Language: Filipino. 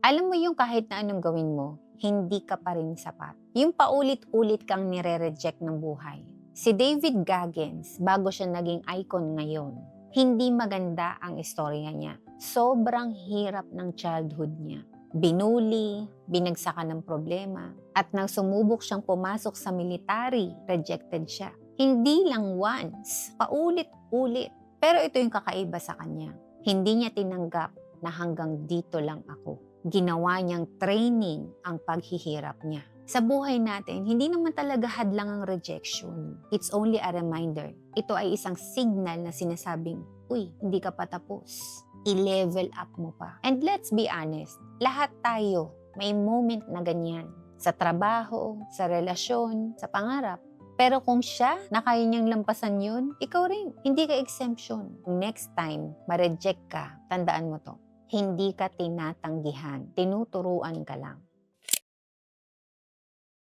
Alam mo yung kahit na anong gawin mo, hindi ka pa rin sapat. Yung paulit-ulit kang nire-reject ng buhay. Si David Goggins, bago siya naging icon ngayon, hindi maganda ang istorya niya. Sobrang hirap ng childhood niya. Binuli, binagsakan ng problema, at nang sumubok siyang pumasok sa military, rejected siya. Hindi lang once, paulit-ulit. Pero ito yung kakaiba sa kanya. Hindi niya tinanggap na hanggang dito lang ako. Ginawa niyang training ang paghihirap niya. Sa buhay natin, hindi naman talaga hadlang ang rejection. It's only a reminder. Ito ay isang signal na sinasabing, uy, hindi ka pa tapos. I-level up mo pa. And let's be honest, lahat tayo may moment na ganyan. Sa trabaho, sa relasyon, sa pangarap. Pero kung siya, na kaya niyang lampasan yun, ikaw rin, hindi ka exemption. Next time, ma-reject ka, tandaan mo to. Hindi ka tinatanggihan, tinuturuan ka lang.